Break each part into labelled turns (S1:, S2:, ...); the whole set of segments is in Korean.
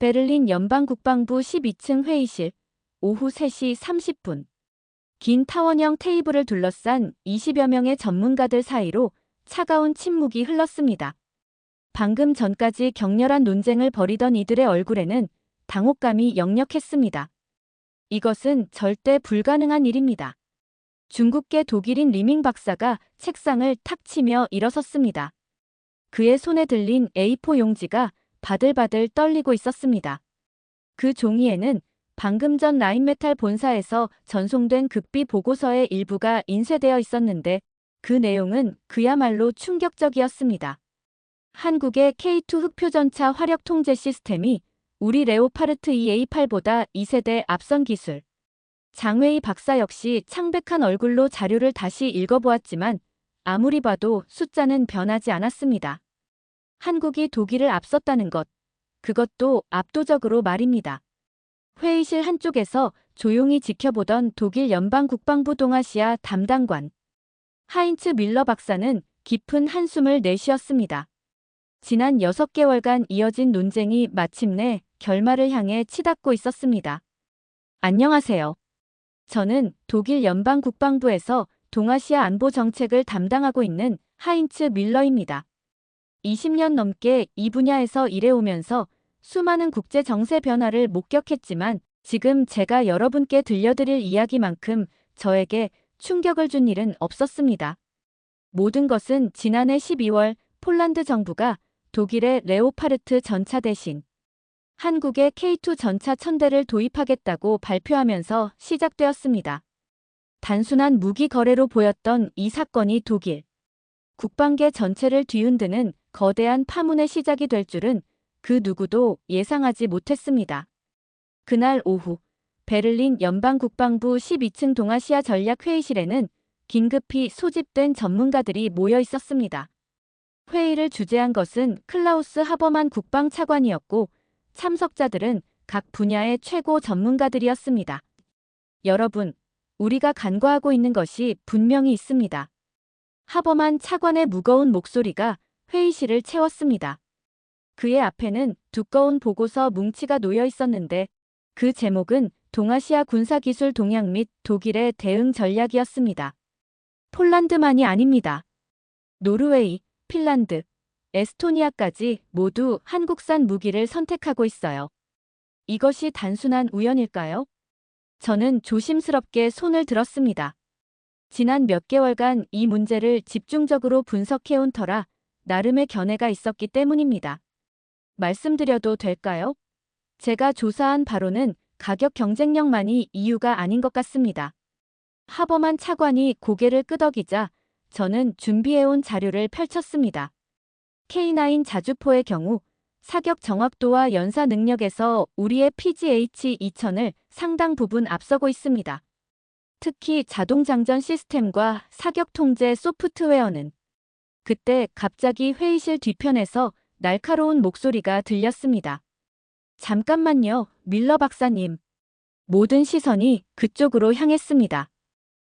S1: 베를린 연방국방부 12층 회의실, 오후 3시 30분. 긴 타원형 테이블을 둘러싼 20여 명의 전문가들 사이로 차가운 침묵이 흘렀습니다. 방금 전까지 격렬한 논쟁을 벌이던 이들의 얼굴에는 당혹감이 역력했습니다. 이것은 절대 불가능한 일입니다. 중국계 독일인 리밍 박사가 책상을 탁 치며 일어섰습니다. 그의 손에 들린 A4 용지가 바들바들 떨리고 있었습니다. 그 종이에는 방금 전 라인메탈 본사에서 전송된 극비 보고서의 일부가 인쇄되어 있었는데 그 내용은 그야말로 충격적이었습니다. 한국의 K2 흑표전차 화력 통제 시스템이 우리 레오파르트 EA8보다 2세대 앞선 기술. 장웨이 박사 역시 창백한 얼굴로 자료를 다시 읽어보았지만 아무리 봐도 숫자는 변하지 않았습니다. 한국이 독일을 앞섰다는 것, 그것도 압도적으로 말입니다. 회의실 한쪽에서 조용히 지켜보던 독일 연방국방부 동아시아 담당관 하인츠 밀러 박사는 깊은 한숨을 내쉬었습니다. 지난 6개월간 이어진 논쟁이 마침내 결말을 향해 치닫고 있었습니다. 안녕하세요. 저는 독일 연방국방부에서 동아시아 안보 정책을 담당하고 있는 하인츠 밀러입니다. 20년 넘게 이 분야에서 일해오면서 수많은 국제 정세 변화를 목격했지만 지금 제가 여러분께 들려드릴 이야기만큼 저에게 충격을 준 일은 없었습니다. 모든 것은 지난해 12월 폴란드 정부가 독일의 레오파르트 전차 대신 한국의 K2 전차 1000대를 도입하겠다고 발표하면서 시작되었습니다. 단순한 무기 거래로 보였던 이 사건이 독일 국방계 전체를 뒤흔드는 거대한 파문의 시작이 될 줄은 그 누구도 예상하지 못했습니다. 그날 오후 베를린 연방국방부 12층 동아시아 전략회의실에는 긴급히 소집된 전문가들이 모여 있었습니다. 회의를 주재한 것은 클라우스 하버만 국방차관이었고 참석자들은 각 분야의 최고 전문가들이었습니다. 여러분, 우리가 간과하고 있는 것이 분명히 있습니다. 하버만 차관의 무거운 목소리가 회의실을 채웠습니다. 그의 앞에는 두꺼운 보고서 뭉치가 놓여 있었는데 그 제목은 동아시아 군사기술 동향 및 독일의 대응 전략이었습니다. 폴란드만이 아닙니다. 노르웨이, 핀란드, 에스토니아까지 모두 한국산 무기를 선택하고 있어요. 이것이 단순한 우연일까요? 저는 조심스럽게 손을 들었습니다. 지난 몇 개월간 이 문제를 집중적으로 분석해온 터라 나름의 견해가 있었기 때문입니다. 말씀드려도 될까요? 제가 조사한 바로는 가격 경쟁력만이 이유가 아닌 것 같습니다. 하버만 차관이 고개를 끄덕이자 저는 준비해온 자료를 펼쳤습니다. K9 자주포의 경우 사격 정확도와 연사 능력에서 우리의 PGH-2000을 상당 부분 앞서고 있습니다. 특히 자동장전 시스템과 사격 통제 소프트웨어는. 그때 갑자기 회의실 뒤편에서 날카로운 목소리가 들렸습니다. 잠깐만요, 밀러 박사님. 모든 시선이 그쪽으로 향했습니다.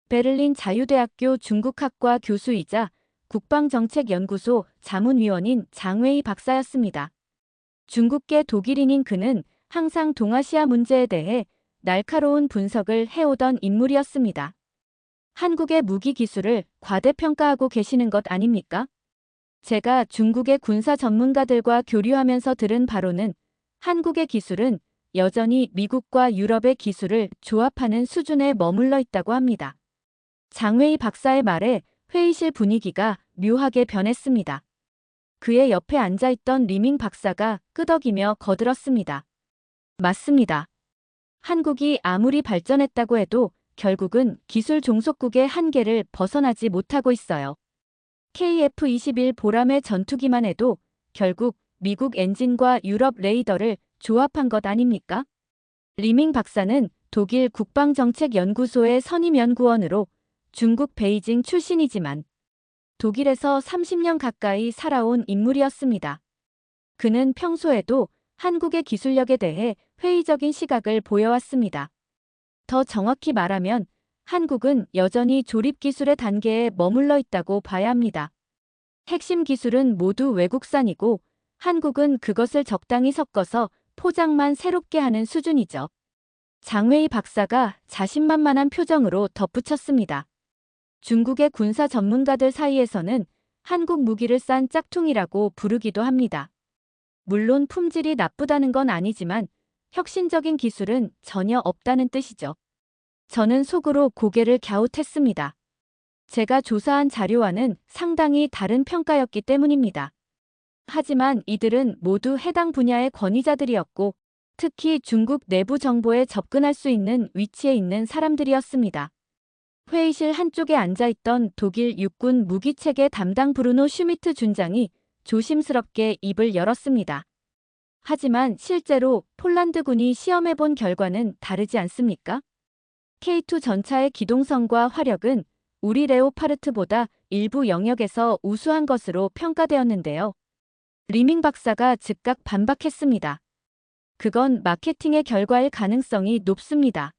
S1: 베를린 자유대학교 중국학과 교수이자 국방정책연구소 자문위원인 장웨이 박사였습니다. 중국계 독일인인 그는 항상 동아시아 문제에 대해 날카로운 분석을 해오던 인물이었습니다. 한국의 무기 기술을 과대평가하고 계시는 것 아닙니까? 제가 중국의 군사 전문가들과 교류하면서 들은 바로는 한국의 기술은 여전히 미국과 유럽의 기술을 조합하는 수준에 머물러 있다고 합니다. 장웨이 박사의 말에 회의실 분위기가 묘하게 변했습니다. 그의 옆에 앉아있던 리밍 박사가 끄덕이며 거들었습니다. 맞습니다. 한국이 아무리 발전했다고 해도 결국은 기술 종속국의 한계를 벗어나지 못하고 있어요. KF-21 보람의 전투기만 해도 결국 미국 엔진과 유럽 레이더를 조합한 것 아닙니까? 리밍 박사는 독일 국방정책연구소의 선임연구원으로 중국 베이징 출신이지만 독일에서 30년 가까이 살아온 인물이었습니다. 그는 평소에도 한국의 기술력에 대해 회의적인 시각을 보여왔습니다. 더 정확히 말하면 한국은 여전히 조립기술의 단계에 머물러 있다고 봐야 합니다. 핵심 기술은 모두 외국산이고 한국은 그것을 적당히 섞어서 포장만 새롭게 하는 수준이죠. 장웨이 박사가 자신만만한 표정으로 덧붙였습니다. 중국의 군사 전문가들 사이에서는 한국 무기를 싼 짝퉁이라고 부르기도 합니다. 물론 품질이 나쁘다는 건 아니지만 혁신적인 기술은 전혀 없다는 뜻이죠. 저는 속으로 고개를 갸웃했습니다. 제가 조사한 자료와는 상당히 다른 평가였기 때문입니다. 하지만 이들은 모두 해당 분야의 권위자들이었고 특히 중국 내부 정보에 접근할 수 있는 위치에 있는 사람들이었습니다. 회의실 한쪽에 앉아있던 독일 육군 무기체계 담당 브루노 슈미트 준장이 조심스럽게 입을 열었습니다. 하지만 실제로 폴란드군이 시험해본 결과는 다르지 않습니까? K2 전차의 기동성과 화력은 우리 레오파르트보다 일부 영역에서 우수한 것으로 평가되었는데요. 리밍 박사가 즉각 반박했습니다. 그건 마케팅의 결과일 가능성이 높습니다.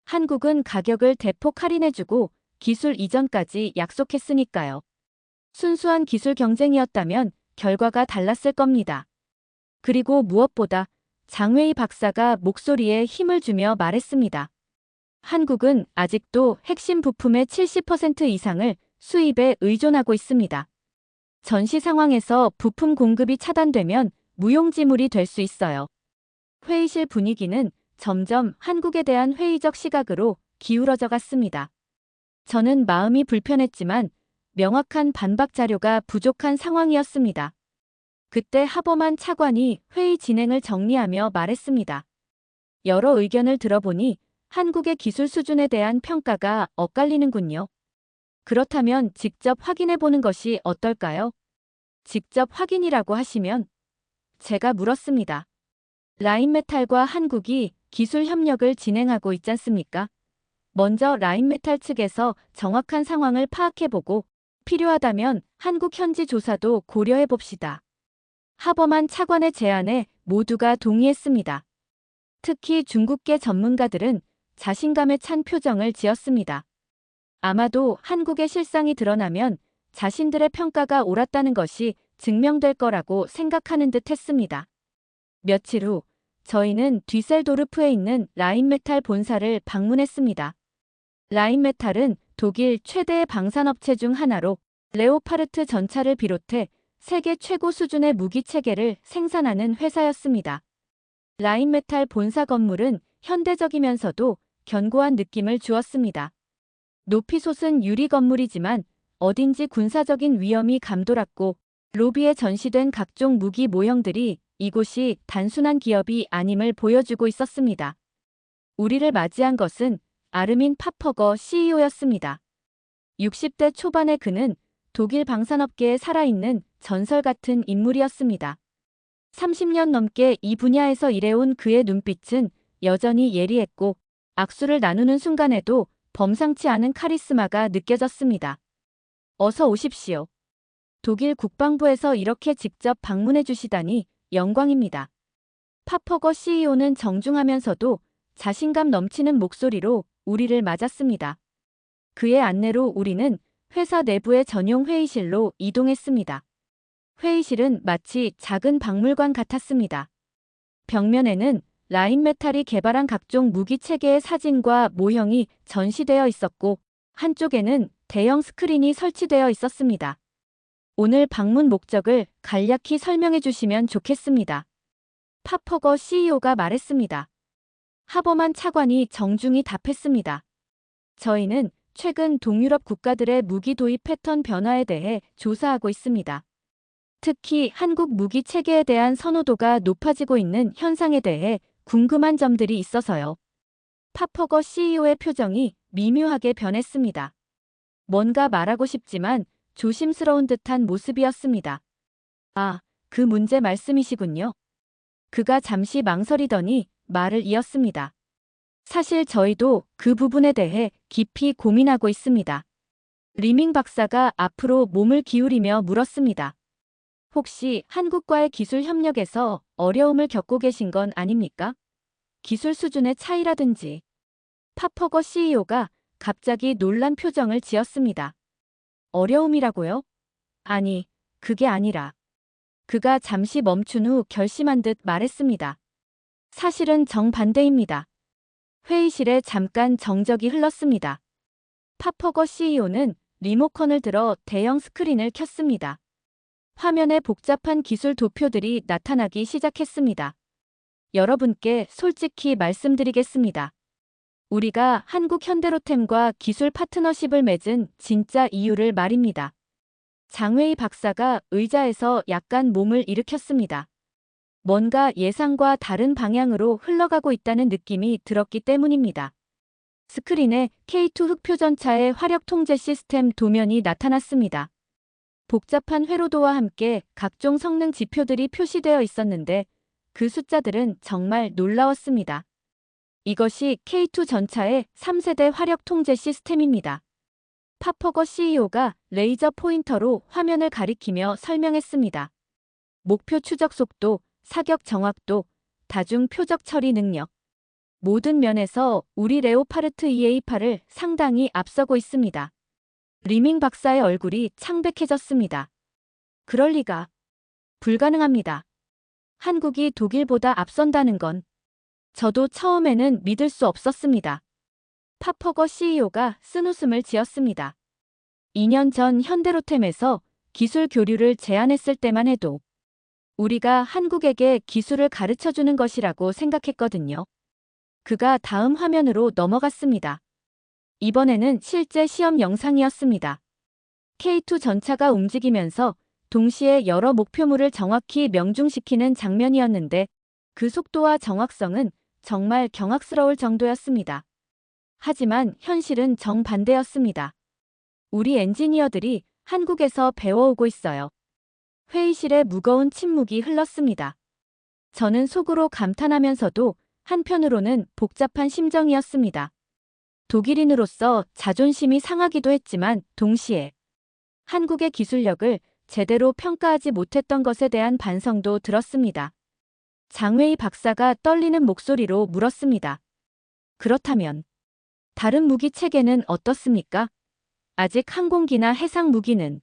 S1: 한국은 가격을 대폭 할인해주고 기술 이전까지 약속했으니까요. 순수한 기술 경쟁이었다면 결과가 달랐을 겁니다. 그리고 무엇보다 장웨이 박사가 목소리에 힘을 주며 말했습니다. 한국은 아직도 핵심 부품의 70% 이상을 수입에 의존하고 있습니다. 전시 상황에서 부품 공급이 차단되면 무용지물이 될 수 있어요. 회의실 분위기는 점점 한국에 대한 회의적 시각으로 기울어져 갔습니다. 저는 마음이 불편했지만 명확한 반박 자료가 부족한 상황이었습니다. 그때 하버만 차관이 회의 진행을 정리하며 말했습니다. 여러 의견을 들어보니 한국의 기술 수준에 대한 평가가 엇갈리는군요. 그렇다면 직접 확인해보는 것이 어떨까요? 직접 확인이라고 하시면? 제가 물었습니다. 라인메탈과 한국이 기술 협력을 진행하고 있지 않습니까? 먼저 라인메탈 측에서 정확한 상황을 파악해보고 필요하다면 한국 현지 조사도 고려해봅시다. 하버만 차관의 제안에 모두가 동의했습니다. 특히 중국계 전문가들은 자신감에 찬 표정을 지었습니다. 아마도 한국의 실상이 드러나면 자신들의 평가가 옳았다는 것이 증명될 거라고 생각하는 듯 했습니다. 며칠 후 저희는 뒤셀도르프에 있는 라인메탈 본사를 방문했습니다. 라인메탈은 독일 최대의 방산업체 중 하나로 레오파르트 전차를 비롯해 세계 최고 수준의 무기 체계를 생산하는 회사였습니다. 라인메탈 본사 건물은 현대적이면서도 견고한 느낌을 주었습니다. 높이 솟은 유리 건물이지만 어딘지 군사적인 위험이 감돌았고 로비에 전시된 각종 무기 모형들이 이곳이 단순한 기업이 아님을 보여주고 있었습니다. 우리를 맞이한 것은 아르민 파퍼거 CEO였습니다. 60대 초반의 그는 독일 방산업계에 살아있는 전설 같은 인물이었습니다. 30년 넘게 이 분야에서 일해온 그의 눈빛은 여전히 예리했고 악수를 나누는 순간에도 범상치 않은 카리스마가 느껴졌습니다. 어서 오십시오. 독일 국방부에서 이렇게 직접 방문해 주시다니 영광입니다. 파퍼거 CEO는 정중하면서도 자신감 넘치는 목소리로 우리를 맞았습니다. 그의 안내로 우리는 회사 내부의 전용 회의실로 이동했습니다. 회의실은 마치 작은 박물관 같았습니다. 벽면에는 라인메탈이 개발한 각종 무기 체계의 사진과 모형이 전시되어 있었고 한쪽에는 대형 스크린이 설치되어 있었습니다. 오늘 방문 목적을 간략히 설명해 주시면 좋겠습니다. 파퍼거 CEO가 말했습니다. 하버만 차관이 정중히 답했습니다. 저희는 최근 동유럽 국가들의 무기 도입 패턴 변화에 대해 조사하고 있습니다. 특히 한국 무기 체계에 대한 선호도가 높아지고 있는 현상에 대해 궁금한 점들이 있어서요. 파퍼거 CEO의 표정이 미묘하게 변했습니다. 뭔가 말하고 싶지만 조심스러운 듯한 모습이었습니다. 아, 그 문제 말씀이시군요. 그가 잠시 망설이더니 말을 이었습니다. 사실 저희도 그 부분에 대해 깊이 고민하고 있습니다. 리밍 박사가 앞으로 몸을 기울이며 물었습니다. 혹시 한국과의 기술 협력에서 어려움을 겪고 계신 건 아닙니까? 기술 수준의 차이라든지. 파퍼거 CEO가 갑자기 놀란 표정을 지었습니다. 어려움이라고요? 아니, 그게 아니라. 그가 잠시 멈춘 후 결심한 듯 말했습니다. 사실은 정반대입니다. 회의실에 잠깐 정적이 흘렀습니다. 파퍼거 CEO는 리모컨을 들어 대형 스크린을 켰습니다. 화면에 복잡한 기술 도표들이 나타나기 시작했습니다. 여러분께 솔직히 말씀드리겠습니다. 우리가 한국 현대로템과 기술 파트너십을 맺은 진짜 이유를 말입니다. 장웨이 박사가 의자에서 약간 몸을 일으켰습니다. 뭔가 예상과 다른 방향으로 흘러가고 있다는 느낌이 들었기 때문입니다. 스크린에 K2 흑표전차의 화력 통제 시스템 도면이 나타났습니다. 복잡한 회로도와 함께 각종 성능 지표들이 표시되어 있었는데 그 숫자들은 정말 놀라웠습니다. 이것이 K2 전차의 3세대 화력 통제 시스템입니다. 파퍼거 CEO가 레이저 포인터로 화면을 가리키며 설명했습니다. 목표 추적 속도, 사격 정확도, 다중 표적 처리 능력. 모든 면에서 우리 레오파르트 EA8을 상당히 앞서고 있습니다. 리밍 박사의 얼굴이 창백해졌습니다. 그럴 리가. 불가능합니다. 한국이 독일보다 앞선다는 건 저도 처음에는 믿을 수 없었습니다. 파퍼거 CEO가 쓴웃음을 지었습니다. 2년 전 현대로템에서 기술 교류를 제안했을 때만 해도 우리가 한국에게 기술을 가르쳐주는 것이라고 생각했거든요. 그가 다음 화면으로 넘어갔습니다. 이번에는 실제 시험 영상이었습니다. K2 전차가 움직이면서 동시에 여러 목표물을 정확히 명중시키는 장면이었는데 그 속도와 정확성은 정말 경악스러울 정도였습니다. 하지만 현실은 정반대였습니다. 우리 엔지니어들이 한국에서 배워오고 있어요. 회의실에 무거운 침묵이 흘렀습니다. 저는 속으로 감탄하면서도 한편으로는 복잡한 심정이었습니다. 독일인으로서 자존심이 상하기도 했지만 동시에 한국의 기술력을 제대로 평가하지 못했던 것에 대한 반성도 들었습니다. 장웨이 박사가 떨리는 목소리로 물었습니다. 그렇다면 다른 무기 체계는 어떻습니까? 아직 항공기나 해상 무기는?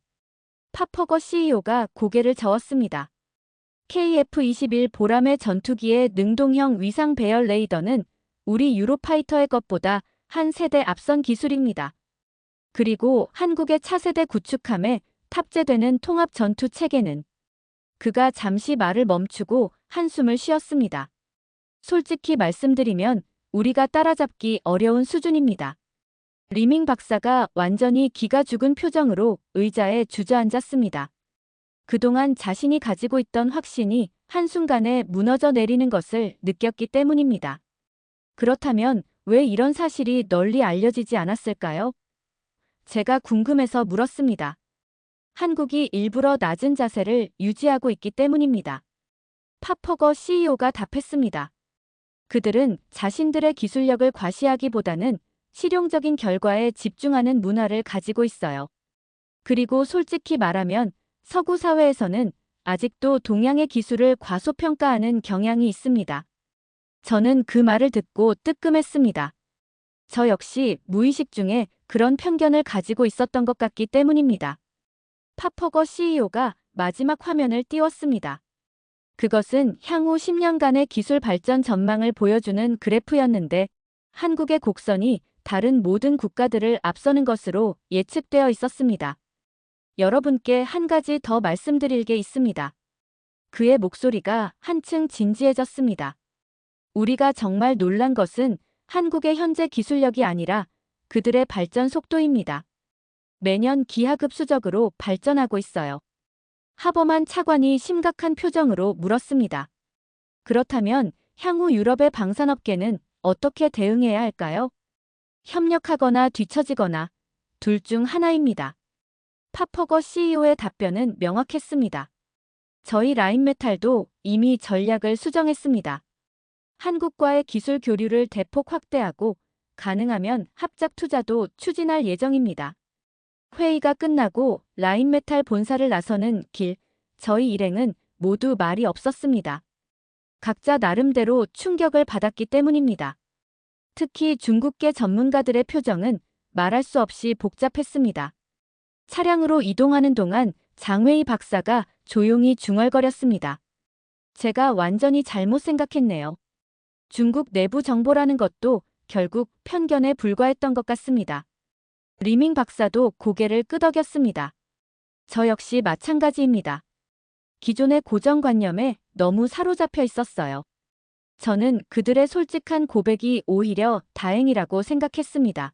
S1: 파퍼거 CEO가 고개를 저었습니다. KF-21 보람의 전투기의 능동형 위상 배열 레이더는 우리 유로파이터의 것보다 한 세대 앞선 기술입니다. 그리고 한국의 차세대 구축함에 탑재되는 통합 전투 체계는 그가 잠시 말을 멈추고 한숨을 쉬었습니다. 솔직히 말씀드리면 우리가 따라잡기 어려운 수준입니다. 리밍 박사가 완전히 기가 죽은 표정으로 의자에 주저앉았습니다. 그동안 자신이 가지고 있던 확신이 한순간에 무너져 내리는 것을 느꼈기 때문입니다. 그렇다면 왜 이런 사실이 널리 알려지지 않았을까요? 제가 궁금해서 물었습니다. 한국이 일부러 낮은 자세를 유지하고 있기 때문입니다. 파퍼거 CEO가 답했습니다. 그들은 자신들의 기술력을 과시하기보다는 실용적인 결과에 집중하는 문화를 가지고 있어요. 그리고 솔직히 말하면 서구 사회에서는 아직도 동양의 기술을 과소평가하는 경향이 있습니다. 저는 그 말을 듣고 뜨끔했습니다. 저 역시 무의식 중에 그런 편견을 가지고 있었던 것 같기 때문입니다. 파퍼거 CEO가 마지막 화면을 띄웠습니다. 그것은 향후 10년간의 기술 발전 전망을 보여주는 그래프였는데 한국의 곡선이 다른 모든 국가들을 앞서는 것으로 예측되어 있었습니다. 여러분께 한 가지 더 말씀드릴 게 있습니다. 그의 목소리가 한층 진지해졌습니다. 우리가 정말 놀란 것은 한국의 현재 기술력이 아니라 그들의 발전 속도입니다. 매년 기하급수적으로 발전하고 있어요. 하버만 차관이 심각한 표정으로 물었습니다. 그렇다면 향후 유럽의 방산업계는 어떻게 대응해야 할까요? 협력하거나 뒤처지거나 둘 중 하나입니다. 파퍼거 CEO의 답변은 명확했습니다. 저희 라인메탈도 이미 전략을 수정했습니다. 한국과의 기술 교류를 대폭 확대하고 가능하면 합작 투자도 추진할 예정입니다. 회의가 끝나고 라인메탈 본사를 나서는 길, 저희 일행은 모두 말이 없었습니다. 각자 나름대로 충격을 받았기 때문입니다. 특히 중국계 전문가들의 표정은 말할 수 없이 복잡했습니다. 차량으로 이동하는 동안 장웨이 박사가 조용히 중얼거렸습니다. 제가 완전히 잘못 생각했네요. 중국 내부 정보라는 것도 결국 편견에 불과했던 것 같습니다. 리밍 박사도 고개를 끄덕였습니다. 저 역시 마찬가지입니다. 기존의 고정관념에 너무 사로잡혀 있었어요. 저는 그들의 솔직한 고백이 오히려 다행이라고 생각했습니다.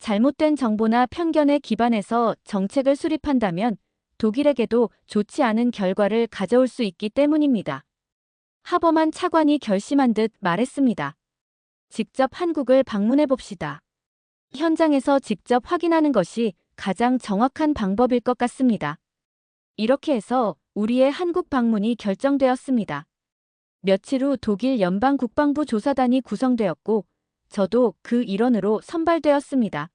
S1: 잘못된 정보나 편견에 기반해서 정책을 수립한다면 독일에게도 좋지 않은 결과를 가져올 수 있기 때문입니다. 하버만 차관이 결심한 듯 말했습니다. 직접 한국을 방문해 봅시다. 현장에서 직접 확인하는 것이 가장 정확한 방법일 것 같습니다. 이렇게 해서 우리의 한국 방문이 결정되었습니다. 며칠 후 독일 연방국방부 조사단이 구성되었고 저도 그 일원으로 선발되었습니다.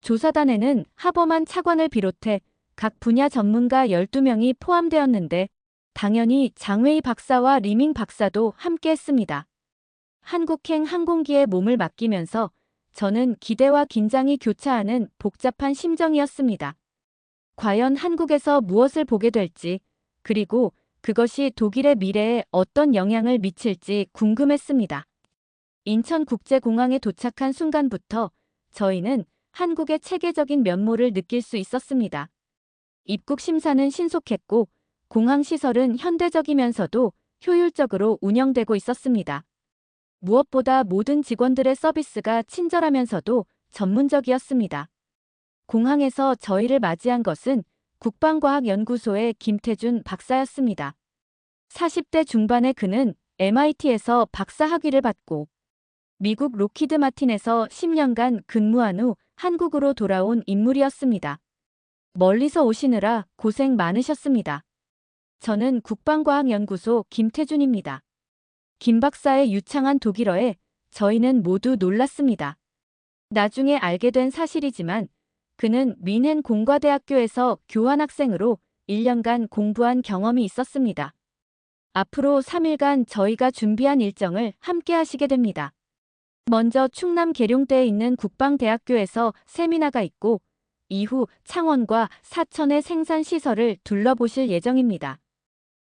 S1: 조사단에는 하버만 차관을 비롯해 각 분야 전문가 12명이 포함되었는데 당연히 장웨이 박사와 리밍 박사도 함께했습니다. 한국행 항공기에 몸을 맡기면서 저는 기대와 긴장이 교차하는 복잡한 심정이었습니다. 과연 한국에서 무엇을 보게 될지, 그리고 그것이 독일의 미래에 어떤 영향을 미칠지 궁금했습니다. 인천국제공항에 도착한 순간부터 저희는 한국의 체계적인 면모를 느낄 수 있었습니다. 입국 심사는 신속했고 공항 시설은 현대적이면서도 효율적으로 운영되고 있었습니다. 무엇보다 모든 직원들의 서비스가 친절하면서도 전문적이었습니다. 공항에서 저희를 맞이한 것은 국방과학연구소의 김태준 박사였습니다. 40대 중반의 그는 MIT에서 박사 학위를 받고 미국 록히드 마틴에서 10년간 근무한 후 한국으로 돌아온 인물이었습니다. 멀리서 오시느라 고생 많으셨습니다. 저는 국방과학연구소 김태준입니다. 김 박사의 유창한 독일어에 저희는 모두 놀랐습니다. 나중에 알게 된 사실이지만 그는 뮌헨 공과대학교에서 교환학생으로 1년간 공부한 경험이 있었습니다. 앞으로 3일간 저희가 준비한 일정을 함께 하시게 됩니다. 먼저 충남 계룡대에 있는 국방대학교에서 세미나가 있고 이후 창원과 사천의 생산시설을 둘러보실 예정입니다.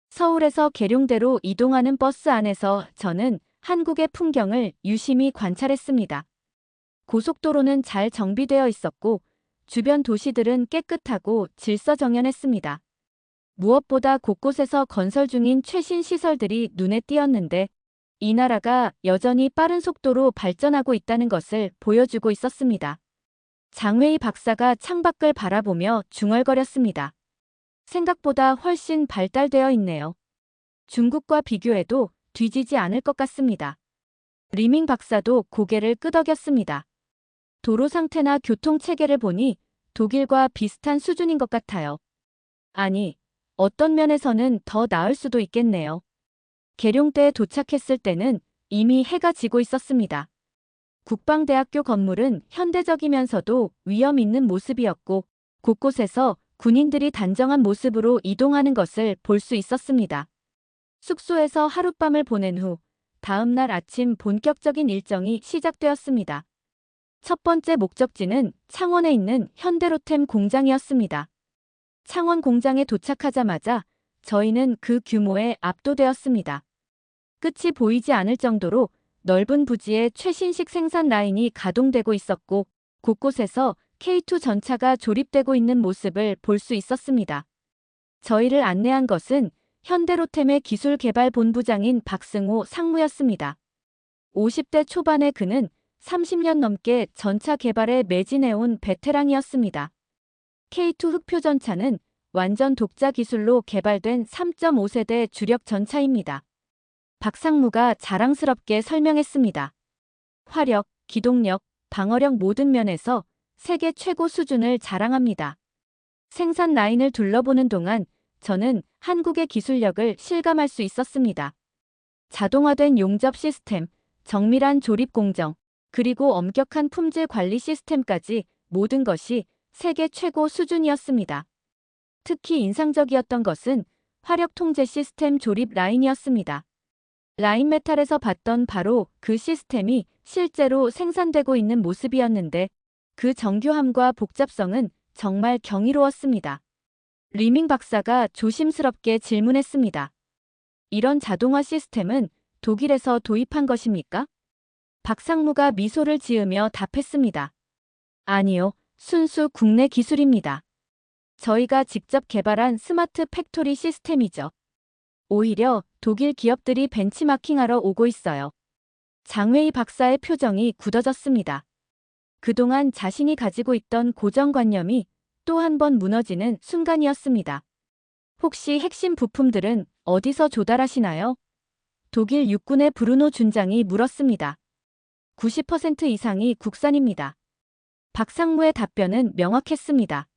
S1: 서울에서 계룡대로 이동하는 버스 안에서 저는 한국의 풍경을 유심히 관찰했습니다. 고속도로는 잘 정비되어 있었고 주변 도시들은 깨끗하고 질서정연했습니다. 무엇보다 곳곳에서 건설 중인 최신 시설들이 눈에 띄었는데 이 나라가 여전히 빠른 속도로 발전하고 있다는 것을 보여주고 있었습니다. 장웨이 박사가 창밖을 바라보며 중얼거렸습니다. 생각보다 훨씬 발달되어 있네요. 중국과 비교해도 뒤지지 않을 것 같습니다. 리밍 박사도 고개를 끄덕였습니다. 도로 상태나 교통 체계를 보니 독일과 비슷한 수준인 것 같아요. 아니, 어떤 면에서는 더 나을 수도 있겠네요. 계룡대에 도착했을 때는 이미 해가 지고 있었습니다. 국방대학교 건물은 현대적이면서도 위험 있는 모습이었고 곳곳에서 군인들이 단정한 모습으로 이동하는 것을 볼 수 있었습니다. 숙소에서 하룻밤을 보낸 후 다음 날 아침 본격적인 일정이 시작되었습니다. 첫 번째 목적지는 창원에 있는 현대로템 공장이었습니다. 창원 공장에 도착하자마자 저희는 그 규모에 압도되었습니다. 끝이 보이지 않을 정도로 넓은 부지에 최신식 생산 라인이 가동되고 있었고 곳곳에서 K2 전차가 조립되고 있는 모습을 볼 수 있었습니다. 저희를 안내한 것은 현대로템의 기술개발본부장인 박승호 상무였습니다. 50대 초반의 그는 30년 넘게 전차 개발에 매진해온 베테랑이었습니다. K2 흑표 전차는 완전 독자 기술로 개발된 3.5세대 주력 전차입니다. 박상무가 자랑스럽게 설명했습니다. 화력, 기동력, 방어력 모든 면에서 세계 최고 수준을 자랑합니다. 생산 라인을 둘러보는 동안 저는 한국의 기술력을 실감할 수 있었습니다. 자동화된 용접 시스템, 정밀한 조립 공정, 그리고 엄격한 품질 관리 시스템까지 모든 것이 세계 최고 수준이었습니다. 특히 인상적이었던 것은 화력 통제 시스템 조립 라인이었습니다. 라인메탈에서 봤던 바로 그 시스템이 실제로 생산되고 있는 모습이었는데 그 정교함과 복잡성은 정말 경이로웠습니다. 리밍 박사가 조심스럽게 질문했습니다. 이런 자동화 시스템은 독일에서 도입한 것입니까? 박상무가 미소를 지으며 답했습니다. 아니요, 순수 국내 기술입니다. 저희가 직접 개발한 스마트 팩토리 시스템이죠. 오히려 독일 기업들이 벤치마킹하러 오고 있어요. 장웨이 박사의 표정이 굳어졌습니다. 그동안 자신이 가지고 있던 고정관념이 또 한 번 무너지는 순간이었습니다. 혹시 핵심 부품들은 어디서 조달하시나요? 독일 육군의 브루노 준장이 물었습니다. 90% 이상이 국산입니다. 박상무의 답변은 명확했습니다.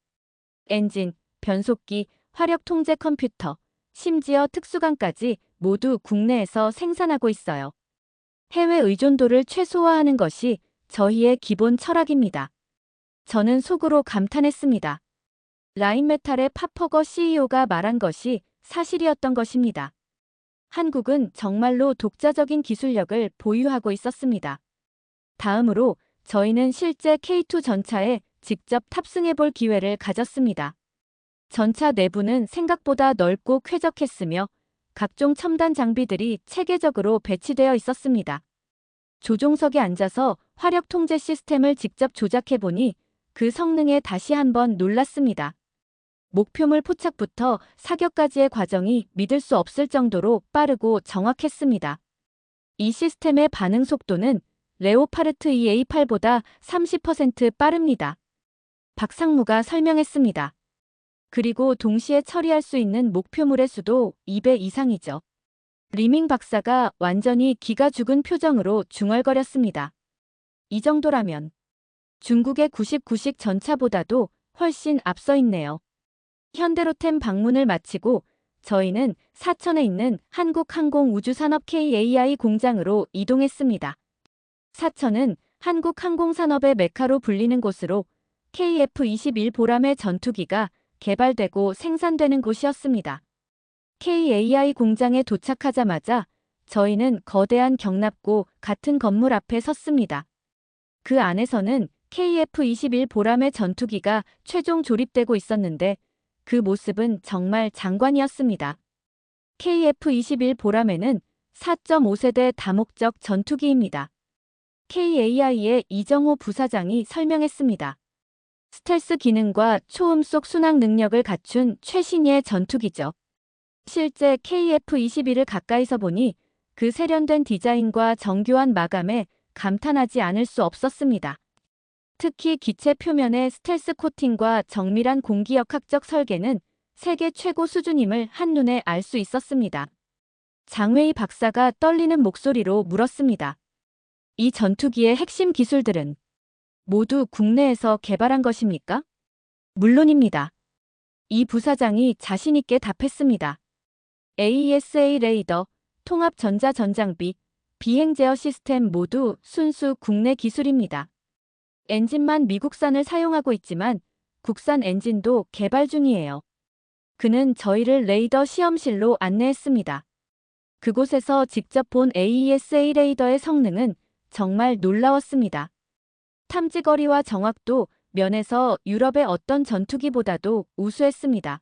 S1: 엔진, 변속기, 화력 통제 컴퓨터, 심지어 특수관까지 모두 국내에서 생산하고 있어요. 해외 의존도를 최소화하는 것이 저희의 기본 철학입니다. 저는 속으로 감탄했습니다. 라인메탈의 파퍼거 CEO가 말한 것이 사실이었던 것입니다. 한국은 정말로 독자적인 기술력을 보유하고 있었습니다. 다음으로 저희는 실제 K2 전차에 직접 탑승해 볼 기회를 가졌습니다. 전차 내부는 생각보다 넓고 쾌적했으며 각종 첨단 장비들이 체계적으로 배치되어 있었습니다. 조종석에 앉아서 화력 통제 시스템을 직접 조작해 보니 그 성능에 다시 한번 놀랐습니다. 목표물 포착부터 사격까지의 과정이 믿을 수 없을 정도로 빠르고 정확했습니다. 이 시스템의 반응 속도는 레오파르트 EA8보다 30% 빠릅니다. 박상무가 설명했습니다. 그리고 동시에 처리할 수 있는 목표물의 수도 2배 이상이죠. 리밍 박사가 완전히 기가 죽은 표정으로 중얼거렸습니다. 이 정도라면 중국의 99식 전차보다도 훨씬 앞서 있네요. 현대로템 방문을 마치고 저희는 사천에 있는 한국항공우주산업 KAI 공장으로 이동했습니다. 사천은 한국항공산업의 메카로 불리는 곳으로 KF-21 보람의 전투기가 개발되고 생산되는 곳이었습니다. KAI 공장에 도착하자마자 저희는 거대한 경납고 같은 건물 앞에 섰습니다. 그 안에서는 KF-21 보람의 전투기가 최종 조립되고 있었는데 그 모습은 정말 장관이었습니다. KF-21 보람에는 4.5세대 다목적 전투기입니다. KAI의 이정호 부사장이 설명했습니다. 스텔스 기능과 초음 속 순항 능력을 갖춘 최신의 전투기죠. 실제 KF-21을 가까이서 보니 그 세련된 디자인과 정교한 마감에 감탄하지 않을 수 없었습니다. 특히 기체 표면의 스텔스 코팅과 정밀한 공기역학적 설계는 세계 최고 수준임을 한눈에 알 수 있었습니다. 장웨이 박사가 떨리는 목소리로 물었습니다. 이 전투기의 핵심 기술들은 모두 국내에서 개발한 것입니까? 물론입니다. 이 부사장이 자신 있게 답했습니다. AESA 레이더, 통합 전자전장비, 비행 제어 시스템 모두 순수 국내 기술입니다. 엔진만 미국산을 사용하고 있지만 국산 엔진도 개발 중이에요. 그는 저희를 레이더 시험실로 안내했습니다. 그곳에서 직접 본 AESA 레이더의 성능은 정말 놀라웠습니다. 탐지거리와 정확도 면에서 유럽의 어떤 전투기보다도 우수했습니다.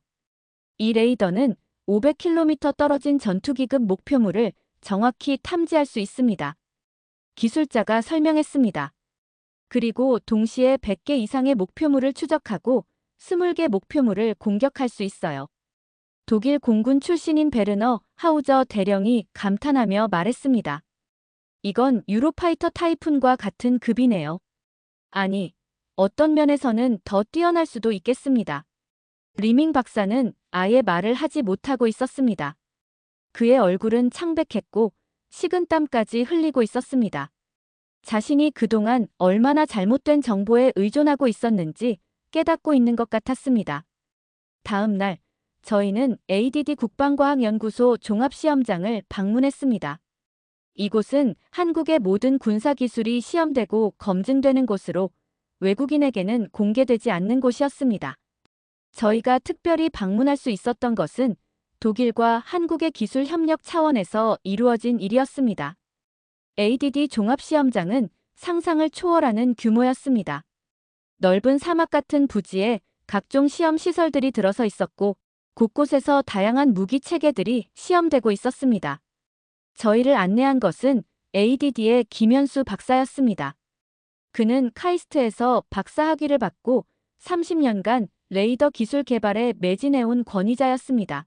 S1: 이 레이더는 500km 떨어진 전투기급 목표물을 정확히 탐지할 수 있습니다. 기술자가 설명했습니다. 그리고 동시에 100개 이상의 목표물을 추적하고 20개 목표물을 공격할 수 있어요. 독일 공군 출신인 베르너 하우저 대령이 감탄하며 말했습니다. 이건 유로파이터 타이푼과 같은 급이네요. 아니, 어떤 면에서는 더 뛰어날 수도 있겠습니다. 리밍 박사는 아예 말을 하지 못하고 있었습니다. 그의 얼굴은 창백했고 식은땀까지 흘리고 있었습니다. 자신이 그동안 얼마나 잘못된 정보에 의존하고 있었는지 깨닫고 있는 것 같았습니다. 다음 날 저희는 ADD 국방과학연구소 종합시험장을 방문했습니다. 이곳은 한국의 모든 군사기술이 시험되고 검증되는 곳으로 외국인에게는 공개되지 않는 곳이었습니다. 저희가 특별히 방문할 수 있었던 것은 독일과 한국의 기술 협력 차원에서 이루어진 일이었습니다. ADD 종합시험장은 상상을 초월하는 규모였습니다. 넓은 사막 같은 부지에 각종 시험 시설들이 들어서 있었고 곳곳에서 다양한 무기 체계들이 시험되고 있었습니다. 저희를 안내한 것은 ADD의 김현수 박사였습니다. 그는 카이스트에서 박사 학위를 받고 30년간 레이더 기술 개발에 매진해온 권위자였습니다.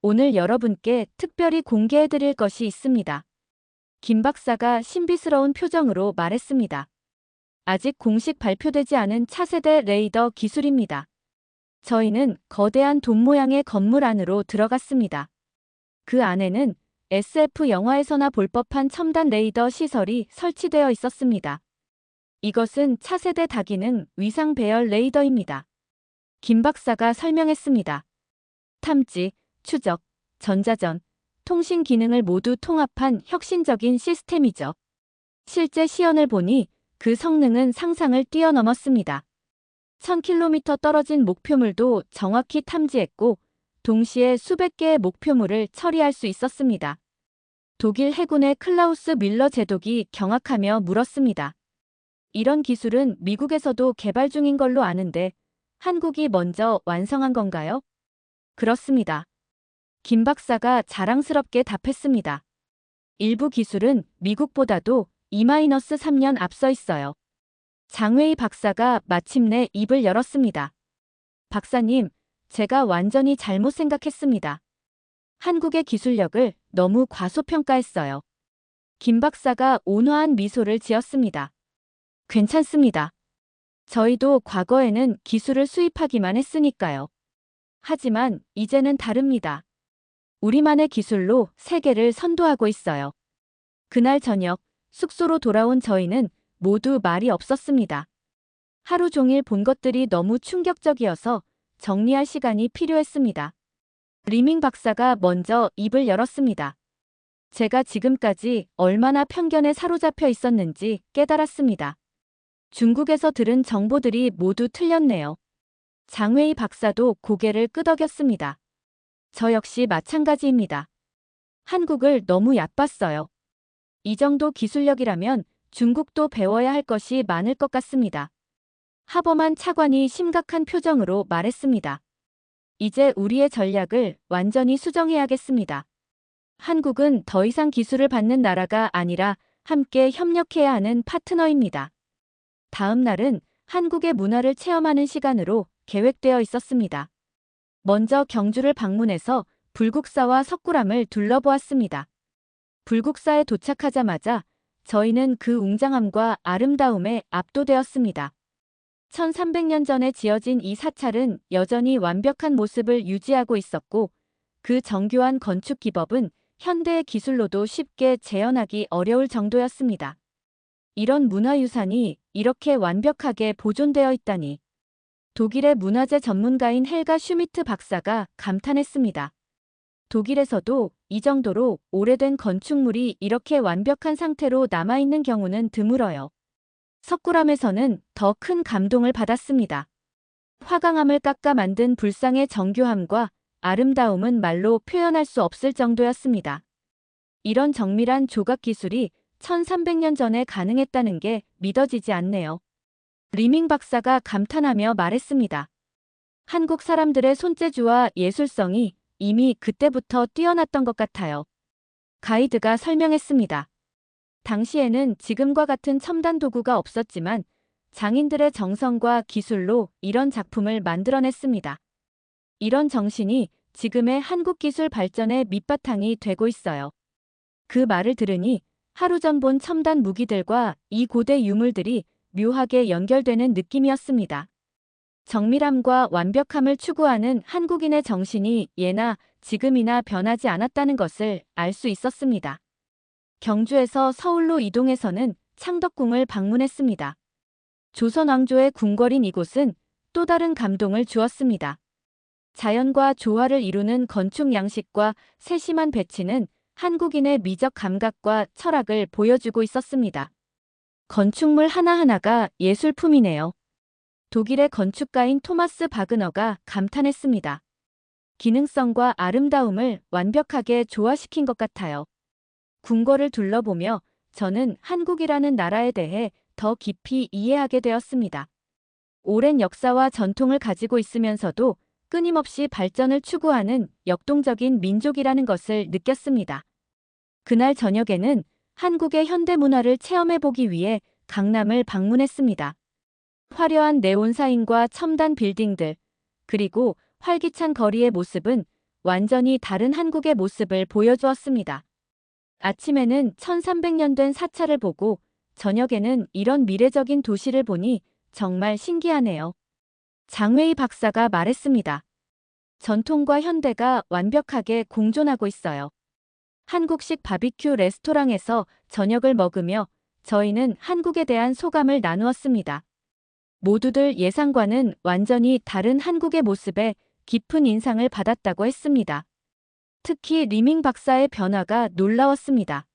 S1: 오늘 여러분께 특별히 공개해드릴 것이 있습니다. 김 박사가 신비스러운 표정으로 말했습니다. 아직 공식 발표되지 않은 차세대 레이더 기술입니다. 저희는 거대한 돔 모양의 건물 안으로 들어갔습니다. 그 안에는 SF 영화에서나 볼 법한 첨단 레이더 시설이 설치되어 있었습니다. 이것은 차세대 다기능 위상 배열 레이더입니다. 김 박사가 설명했습니다. 탐지, 추적, 전자전, 통신 기능을 모두 통합한 혁신적인 시스템이죠. 실제 시연을 보니 그 성능은 상상을 뛰어넘었습니다. 1000km 떨어진 목표물도 정확히 탐지했고 동시에 수백 개의 목표물을 처리할 수 있었습니다. 독일 해군의 클라우스 밀러 제독이 경악하며 물었습니다. 이런 기술은 미국에서도 개발 중인 걸로 아는데 한국이 먼저 완성한 건가요? 그렇습니다. 김 박사가 자랑스럽게 답했습니다. 일부 기술은 미국보다도 2-3년 앞서 있어요. 장웨이 박사가 마침내 입을 열었습니다. 박사님, 제가 완전히 잘못 생각했습니다. 한국의 기술력을 너무 과소평가했어요. 김 박사가 온화한 미소를 지었습니다. 괜찮습니다. 저희도 과거에는 기술을 수입하기만 했으니까요. 하지만 이제는 다릅니다. 우리만의 기술로 세계를 선도하고 있어요. 그날 저녁 숙소로 돌아온 저희는 모두 말이 없었습니다. 하루 종일 본 것들이 너무 충격적이어서 정리할 시간이 필요했습니다. 리밍 박사가 먼저 입을 열었습니다. 제가 지금까지 얼마나 편견에 사로잡혀 있었는지 깨달았습니다. 중국에서 들은 정보들이 모두 틀렸네요. 장웨이 박사도 고개를 끄덕였습니다. 저 역시 마찬가지입니다. 한국을 너무 얕봤어요. 이 정도 기술력이라면 중국도 배워야 할 것이 많을 것 같습니다. 하버만 차관이 심각한 표정으로 말했습니다. 이제 우리의 전략을 완전히 수정해야겠습니다. 한국은 더 이상 기술을 받는 나라가 아니라 함께 협력해야 하는 파트너입니다. 다음 날은 한국의 문화를 체험하는 시간으로 계획되어 있었습니다. 먼저 경주를 방문해서 불국사와 석굴암을 둘러보았습니다. 불국사에 도착하자마자 저희는 그 웅장함과 아름다움에 압도되었습니다. 1300년 전에 지어진 이 사찰은 여전히 완벽한 모습을 유지하고 있었고 그 정교한 건축 기법은 현대의 기술로도 쉽게 재현하기 어려울 정도였습니다. 이런 문화유산이 이렇게 완벽하게 보존되어 있다니. 독일의 문화재 전문가인 헬가 슈미트 박사가 감탄했습니다. 독일에서도 이 정도로 오래된 건축물이 이렇게 완벽한 상태로 남아있는 경우는 드물어요. 석굴암에서는 더 큰 감동을 받았습니다. 화강암을 깎아 만든 불상의 정교함과 아름다움은 말로 표현할 수 없을 정도였습니다. 이런 정밀한 조각 기술이 1300년 전에 가능했다는 게 믿어지지 않네요. 리밍 박사가 감탄하며 말했습니다. 한국 사람들의 손재주와 예술성이 이미 그때부터 뛰어났던 것 같아요. 가이드가 설명했습니다. 당시에는 지금과 같은 첨단 도구가 없었지만 장인들의 정성과 기술로 이런 작품을 만들어냈습니다. 이런 정신이 지금의 한국 기술 발전의 밑바탕이 되고 있어요. 그 말을 들으니 하루 전 본 첨단 무기들과 이 고대 유물들이 묘하게 연결되는 느낌이었습니다. 정밀함과 완벽함을 추구하는 한국인의 정신이 예나 지금이나 변하지 않았다는 것을 알 수 있었습니다. 경주에서 서울로 이동해서는 창덕궁을 방문했습니다. 조선 왕조의 궁궐인 이곳은 또 다른 감동을 주었습니다. 자연과 조화를 이루는 건축 양식과 세심한 배치는 한국인의 미적 감각과 철학을 보여주고 있었습니다. 건축물 하나하나가 예술품이네요. 독일의 건축가인 토마스 바그너가 감탄했습니다. 기능성과 아름다움을 완벽하게 조화시킨 것 같아요. 궁궐을 둘러보며 저는 한국이라는 나라에 대해 더 깊이 이해하게 되었습니다. 오랜 역사와 전통을 가지고 있으면서도 끊임없이 발전을 추구하는 역동적인 민족이라는 것을 느꼈습니다. 그날 저녁에는 한국의 현대문화를 체험해보기 위해 강남을 방문했습니다. 화려한 네온사인과 첨단 빌딩들, 그리고 활기찬 거리의 모습은 완전히 다른 한국의 모습을 보여주었습니다. 아침에는 1300년 된 사찰을 보고 저녁에는 이런 미래적인 도시를 보니 정말 신기하네요. 장웨이 박사가 말했습니다. 전통과 현대가 완벽하게 공존하고 있어요. 한국식 바비큐 레스토랑에서 저녁을 먹으며 저희는 한국에 대한 소감을 나누었습니다. 모두들 예상과는 완전히 다른 한국의 모습에 깊은 인상을 받았다고 했습니다. 특히 리밍 박사의 변화가 놀라웠습니다.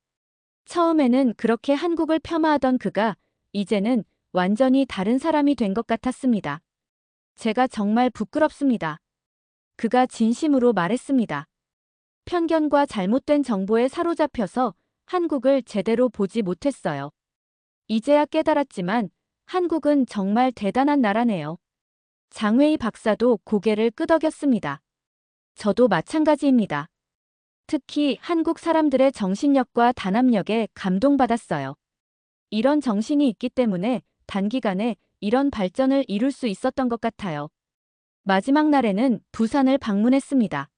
S1: 처음에는 그렇게 한국을 폄하하던 그가 이제는 완전히 다른 사람이 된 것 같았습니다. 제가 정말 부끄럽습니다. 그가 진심으로 말했습니다. 편견과 잘못된 정보에 사로잡혀서 한국을 제대로 보지 못했어요. 이제야 깨달았지만 한국은 정말 대단한 나라네요. 장웨이 박사도 고개를 끄덕였습니다. 저도 마찬가지입니다. 특히 한국 사람들의 정신력과 단합력에 감동받았어요. 이런 정신이 있기 때문에 단기간에 이런 발전을 이룰 수 있었던 것 같아요. 마지막 날에는 부산을 방문했습니다.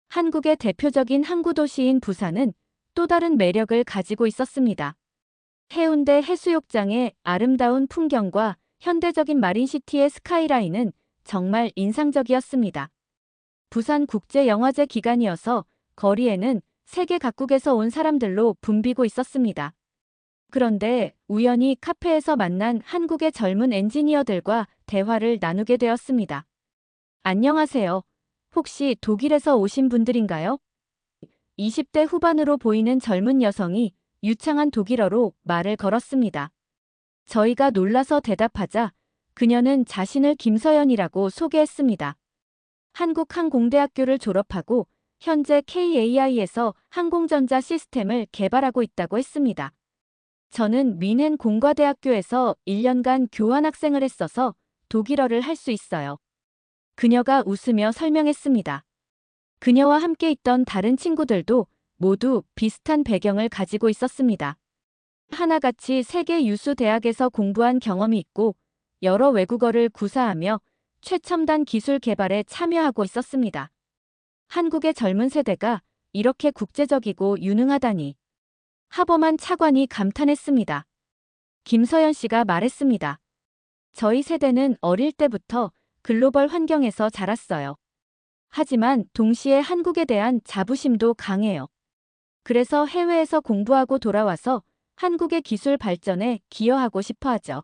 S1: 한국의 대표적인 항구 도시인 부산은 또 다른 매력을 가지고 있었습니다. 해운대 해수욕장의 아름다운 풍경과 현대적인 마린시티의 스카이라인은 정말 인상적이었습니다. 부산국제영화제 기간이어서 거리에는 세계 각국에서 온 사람들로 붐비고 있었습니다. 그런데 우연히 카페에서 만난 한국의 젊은 엔지니어들과 대화를 나누게 되었습니다. 안녕하세요. 혹시 독일에서 오신 분들인가요? 20대 후반으로 보이는 젊은 여성이 유창한 독일어로 말을 걸었습니다. 저희가 놀라서 대답하자 그녀는 자신을 김서연이라고 소개했습니다. 한국항공대학교를 졸업하고 현재 KAI에서 항공전자 시스템을 개발하고 있다고 했습니다. 저는 뮌헨 공과대학교에서 1년간 교환학생을 했어서 독일어를 할 수 있어요. 그녀가 웃으며 설명했습니다. 그녀와 함께 있던 다른 친구들도 모두 비슷한 배경을 가지고 있었습니다. 하나같이 세계 유수 대학에서 공부한 경험이 있고 여러 외국어를 구사하며 최첨단 기술 개발에 참여하고 있었습니다. 한국의 젊은 세대가 이렇게 국제적이고 유능하다니. 하버만 차관이 감탄했습니다. 김서연 씨가 말했습니다. 저희 세대는 어릴 때부터 글로벌 환경에서 자랐어요. 하지만 동시에 한국에 대한 자부심도 강해요. 그래서 해외에서 공부하고 돌아와서 한국의 기술 발전에 기여하고 싶어 하죠.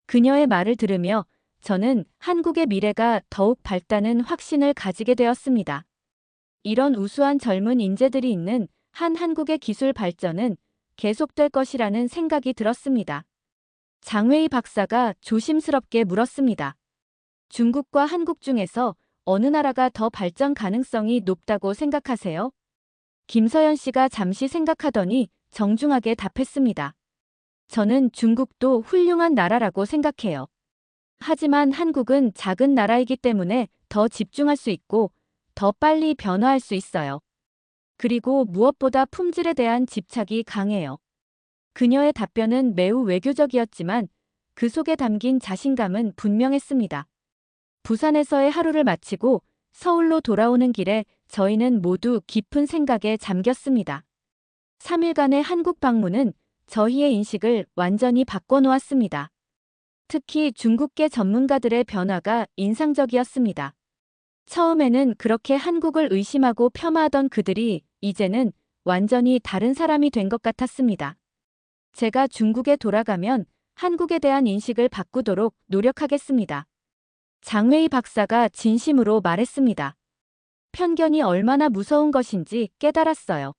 S1: 그녀의 말을 들으며 저는 한국의 미래가 더욱 밝다는 확신을 가지게 되었습니다. 이런 우수한 젊은 인재들이 있는 한 한국의 기술 발전은 계속될 것이라는 생각이 들었습니다. 장웨이 박사가 조심스럽게 물었습니다. 중국과 한국 중에서 어느 나라가 더 발전 가능성이 높다고 생각하세요? 김서연 씨가 잠시 생각하더니 정중하게 답했습니다. 저는 중국도 훌륭한 나라라고 생각해요. 하지만 한국은 작은 나라이기 때문에 더 집중할 수 있고 더 빨리 변화할 수 있어요. 그리고 무엇보다 품질에 대한 집착이 강해요. 그녀의 답변은 매우 외교적이었지만 그 속에 담긴 자신감은 분명했습니다. 부산에서의 하루를 마치고 서울로 돌아오는 길에 저희는 모두 깊은 생각에 잠겼습니다. 3일간의 한국 방문은 저희의 인식을 완전히 바꿔놓았습니다. 특히 중국계 전문가들의 변화가 인상적이었습니다. 처음에는 그렇게 한국을 의심하고 폄하하던 그들이 이제는 완전히 다른 사람이 된 것 같았습니다. 제가 중국에 돌아가면 한국에 대한 인식을 바꾸도록 노력하겠습니다. 장웨이 박사가 진심으로 말했습니다. 편견이 얼마나 무서운 것인지 깨달았어요.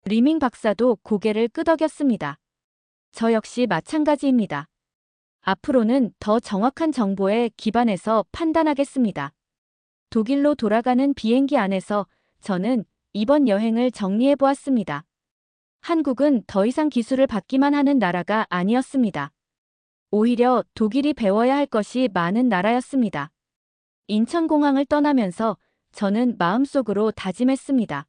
S1: 리밍 박사도 고개를 끄덕였습니다. 저 역시 마찬가지입니다. 앞으로는 더 정확한 정보에 기반해서 판단하겠습니다. 독일로 돌아가는 비행기 안에서 저는 이번 여행을 정리해 보았습니다. 한국은 더 이상 기술을 받기만 하는 나라가 아니었습니다. 오히려 독일이 배워야 할 것이 많은 나라였습니다. 인천공항을 떠나면서 저는 마음속으로 다짐했습니다.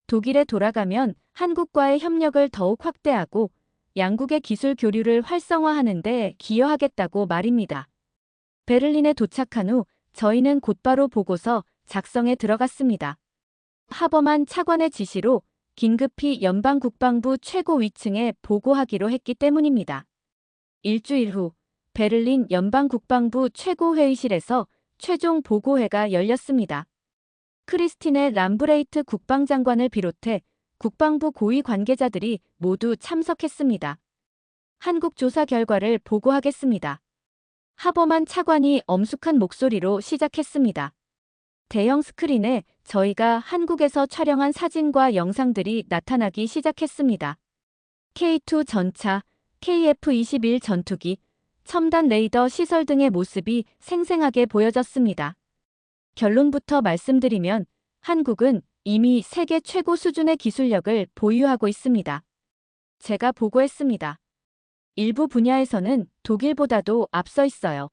S1: 독일에 돌아가면 한국과의 협력을 더욱 확대하고 양국의 기술 교류를 활성화하는 데 기여하겠다고 말입니다. 베를린에 도착한 후 저희는 곧바로 보고서 작성에 들어갔습니다. 하버만 차관의 지시로 긴급히 연방국방부 최고 위층에 보고하기로 했기 때문입니다. 일주일 후 베를린 연방국방부 최고회의실에서 최종 보고회가 열렸습니다. 크리스티네 람브레이트 국방장관을 비롯해 국방부 고위 관계자들이 모두 참석했습니다. 한국 조사 결과를 보고하겠습니다. 하버만 차관이 엄숙한 목소리로 시작했습니다. 대형 스크린에 저희가 한국에서 촬영한 사진과 영상들이 나타나기 시작했습니다. K2 전차, KF-21 전투기, 첨단 레이더 시설 등의 모습이 생생하게 보여졌습니다. 결론부터 말씀드리면 한국은 이미 세계 최고 수준의 기술력을 보유하고 있습니다. 제가 보고했습니다. 일부 분야에서는 독일보다도 앞서 있어요.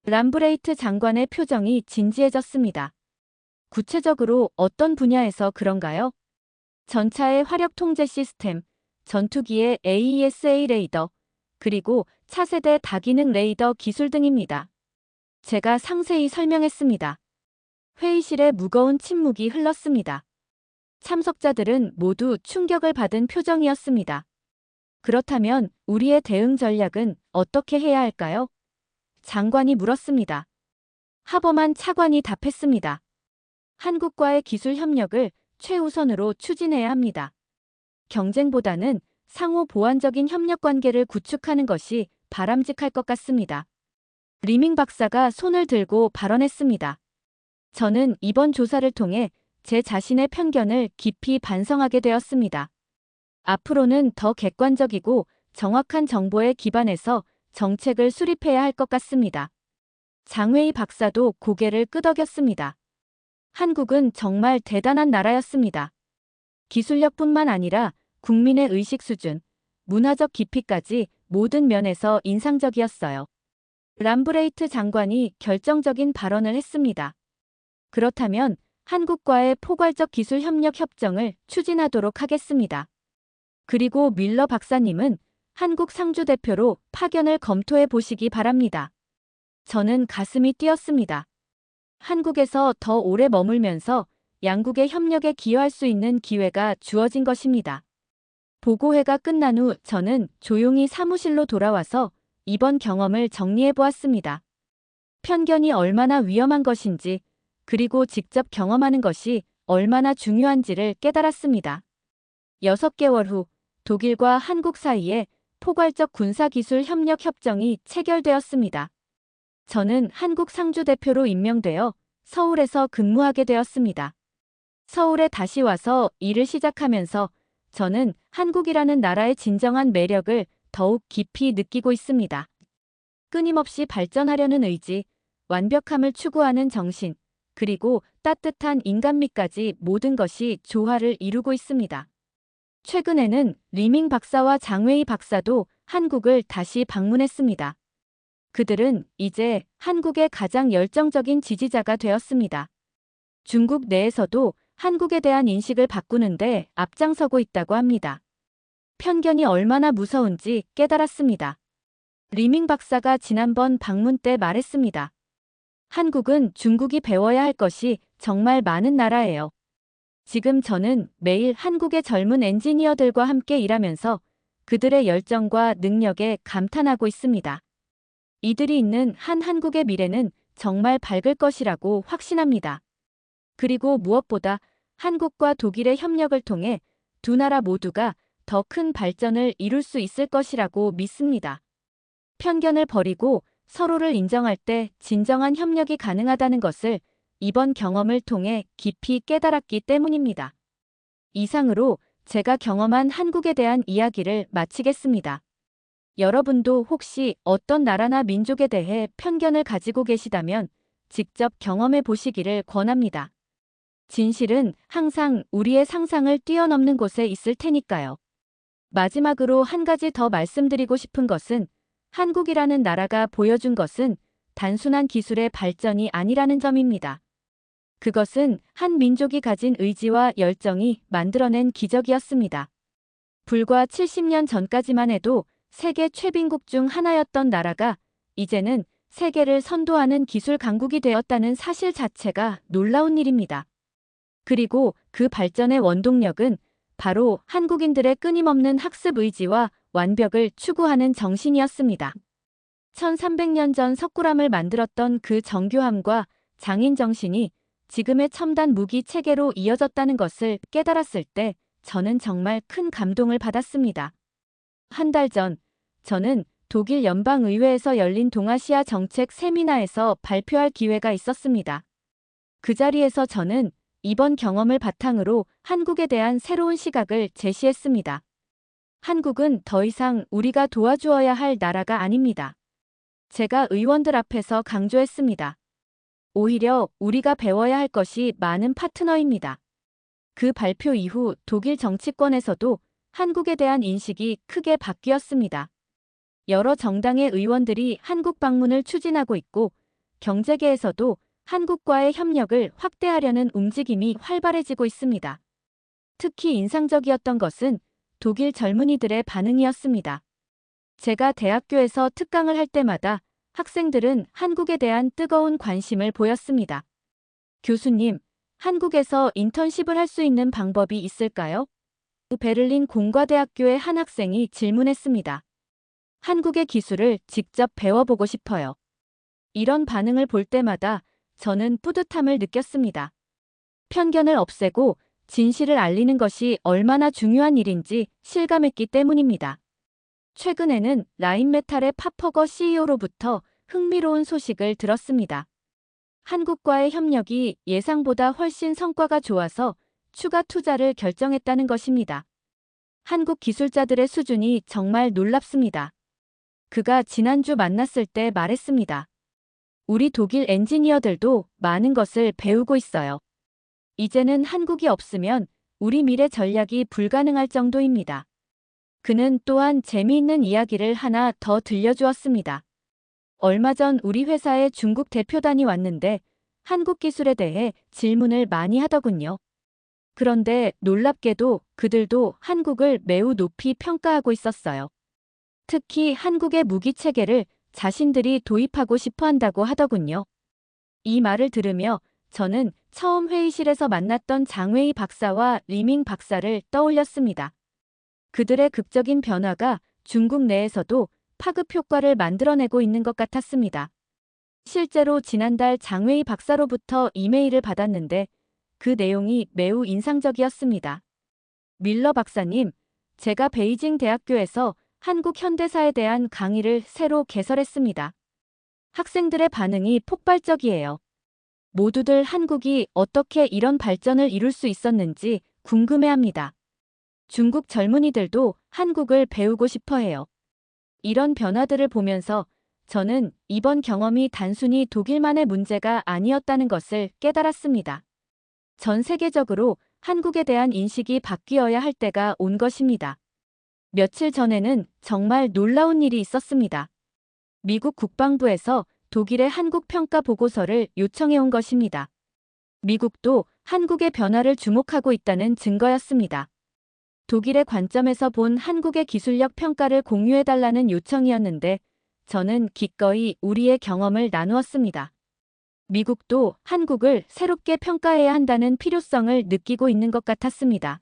S1: 람브레이트 장관의 표정이 진지해졌습니다. 구체적으로 어떤 분야에서 그런가요? 전차의 화력 통제 시스템, 전투기의 AESA 레이더, 그리고 차세대 다기능 레이더 기술 등입니다. 제가 상세히 설명했습니다. 회의실에 무거운 침묵이 흘렀습니다. 참석자들은 모두 충격을 받은 표정이었습니다. 그렇다면 우리의 대응 전략은 어떻게 해야 할까요? 장관이 물었습니다. 하버만 차관이 답했습니다. 한국과의 기술 협력을 최우선으로 추진해야 합니다. 경쟁보다는 상호 보완적인 협력 관계를 구축하는 것이 바람직할 것 같습니다. 리밍 박사가 손을 들고 발언했습니다. 저는 이번 조사를 통해 제 자신의 편견을 깊이 반성하게 되었습니다. 앞으로는 더 객관적이고 정확한 정보에 기반해서 정책을 수립해야 할 것 같습니다. 장웨이 박사도 고개를 끄덕였습니다. 한국은 정말 대단한 나라였습니다. 기술력뿐만 아니라 국민의 의식 수준, 문화적 깊이까지 모든 면에서 인상적이었어요. 람브레이트 장관이 결정적인 발언을 했습니다. 그렇다면 한국과의 포괄적 기술 협력 협정을 추진하도록 하겠습니다. 그리고 밀러 박사님은 한국 상주대표로 파견을 검토해 보시기 바랍니다. 저는 가슴이 뛰었습니다. 한국에서 더 오래 머물면서 양국의 협력에 기여할 수 있는 기회가 주어진 것입니다. 보고회가 끝난 후 저는 조용히 사무실로 돌아와서 이번 경험을 정리해 보았습니다. 편견이 얼마나 위험한 것인지, 그리고 직접 경험하는 것이 얼마나 중요한지를 깨달았습니다. 6개월 후 독일과 한국 사이에 포괄적 군사기술 협력 협정이 체결되었습니다. 저는 한국 상주대표로 임명되어 서울에서 근무하게 되었습니다. 서울에 다시 와서 일을 시작하면서 저는 한국이라는 나라의 진정한 매력을 더욱 깊이 느끼고 있습니다. 끊임없이 발전하려는 의지, 완벽함을 추구하는 정신, 그리고 따뜻한 인간미까지 모든 것이 조화를 이루고 있습니다. 최근에는 리밍 박사와 장웨이 박사도 한국을 다시 방문했습니다. 그들은 이제 한국의 가장 열정적인 지지자가 되었습니다. 중국 내에서도 한국에 대한 인식을 바꾸는데 앞장서고 있다고 합니다. 편견이 얼마나 무서운지 깨달았습니다. 리밍 박사가 지난번 방문 때 말했습니다. 한국은 중국이 배워야 할 것이 정말 많은 나라예요. 지금 저는 매일 한국의 젊은 엔지니어들과 함께 일하면서 그들의 열정과 능력에 감탄하고 있습니다. 이들이 있는 한국의 미래는 정말 밝을 것이라고 확신합니다. 그리고 무엇보다 한국과 독일의 협력을 통해 두 나라 모두가 더 큰 발전을 이룰 수 있을 것이라고 믿습니다. 편견을 버리고 서로를 인정할 때 진정한 협력이 가능하다는 것을 이번 경험을 통해 깊이 깨달았기 때문입니다. 이상으로 제가 경험한 한국에 대한 이야기를 마치겠습니다. 여러분도 혹시 어떤 나라나 민족에 대해 편견을 가지고 계시다면 직접 경험해 보시기를 권합니다. 진실은 항상 우리의 상상을 뛰어넘는 곳에 있을 테니까요. 마지막으로 한 가지 더 말씀드리고 싶은 것은 한국이라는 나라가 보여준 것은 단순한 기술의 발전이 아니라는 점입니다. 그것은 한 민족이 가진 의지와 열정이 만들어낸 기적이었습니다. 불과 70년 전까지만 해도 세계 최빈국 중 하나였던 나라가 이제는 세계를 선도하는 기술 강국이 되었다는 사실 자체가 놀라운 일입니다. 그리고 그 발전의 원동력은 바로 한국인들의 끊임없는 학습 의지와 완벽을 추구하는 정신이었습니다. 1300년 전 석굴암을 만들었던 그 정교함과 장인 정신이 지금의 첨단 무기 체계로 이어졌다는 것을 깨달았을 때 저는 정말 큰 감동을 받았습니다. 한 달 전, 저는 독일 연방의회에서 열린 동아시아 정책 세미나에서 발표할 기회가 있었습니다. 그 자리에서 저는 이번 경험을 바탕으로 한국에 대한 새로운 시각을 제시했습니다. 한국은 더 이상 우리가 도와주어야 할 나라가 아닙니다. 제가 의원들 앞에서 강조했습니다. 오히려 우리가 배워야 할 것이 많은 파트너입니다. 그 발표 이후 독일 정치권에서도 한국에 대한 인식이 크게 바뀌었습니다. 여러 정당의 의원들이 한국 방문을 추진하고 있고 경제계에서도 한국과의 협력을 확대하려는 움직임이 활발해지고 있습니다. 특히 인상적이었던 것은 독일 젊은이들의 반응이었습니다. 제가 대학교에서 특강을 할 때마다 학생들은 한국에 대한 뜨거운 관심을 보였습니다. 교수님, 한국에서 인턴십을 할 수 있는 방법이 있을까요? 베를린 공과대학교의 한 학생이 질문했습니다. 한국의 기술을 직접 배워보고 싶어요. 이런 반응을 볼 때마다 저는 뿌듯함을 느꼈습니다. 편견을 없애고 진실을 알리는 것이 얼마나 중요한 일인지 실감했기 때문입니다. 최근에는 라인메탈의 파퍼거 CEO로부터 흥미로운 소식을 들었습니다. 한국과의 협력이 예상보다 훨씬 성과가 좋아서 추가 투자를 결정했다는 것입니다. 한국 기술자들의 수준이 정말 놀랍습니다. 그가 지난주 만났을 때 말했습니다. 우리 독일 엔지니어들도 많은 것을 배우고 있어요. 이제는 한국이 없으면 우리 미래 전략이 불가능할 정도입니다. 그는 또한 재미있는 이야기를 하나 더 들려주었습니다. 얼마 전 우리 회사에 중국 대표단이 왔는데 한국 기술에 대해 질문을 많이 하더군요. 그런데 놀랍게도 그들도 한국을 매우 높이 평가하고 있었어요. 특히 한국의 무기 체계를 자신들이 도입하고 싶어 한다고 하더군요. 이 말을 들으며 저는 처음 회의실에서 만났던 장웨이 박사와 리밍 박사를 떠올렸습니다. 그들의 극적인 변화가 중국 내에서도 파급 효과를 만들어내고 있는 것 같았습니다. 실제로 지난달 장웨이 박사로부터 이메일을 받았는데 그 내용이 매우 인상적이었습니다. 밀러 박사님, 제가 베이징 대학교에서 한국 현대사에 대한 강의를 새로 개설했습니다. 학생들의 반응이 폭발적이에요. 모두들 한국이 어떻게 이런 발전을 이룰 수 있었는지 궁금해합니다. 중국 젊은이들도 한국을 배우고 싶어해요. 이런 변화들을 보면서 저는 이번 경험이 단순히 독일만의 문제가 아니었다는 것을 깨달았습니다. 전 세계적으로 한국에 대한 인식이 바뀌어야 할 때가 온 것입니다. 며칠 전에는 정말 놀라운 일이 있었습니다. 미국 국방부에서 독일의 한국 평가 보고서를 요청해 온 것입니다. 미국도 한국의 변화를 주목하고 있다는 증거였습니다. 독일의 관점에서 본 한국의 기술력 평가를 공유해달라는 요청이었는데 저는 기꺼이 우리의 경험을 나누었습니다. 미국도 한국을 새롭게 평가해야 한다는 필요성을 느끼고 있는 것 같았습니다.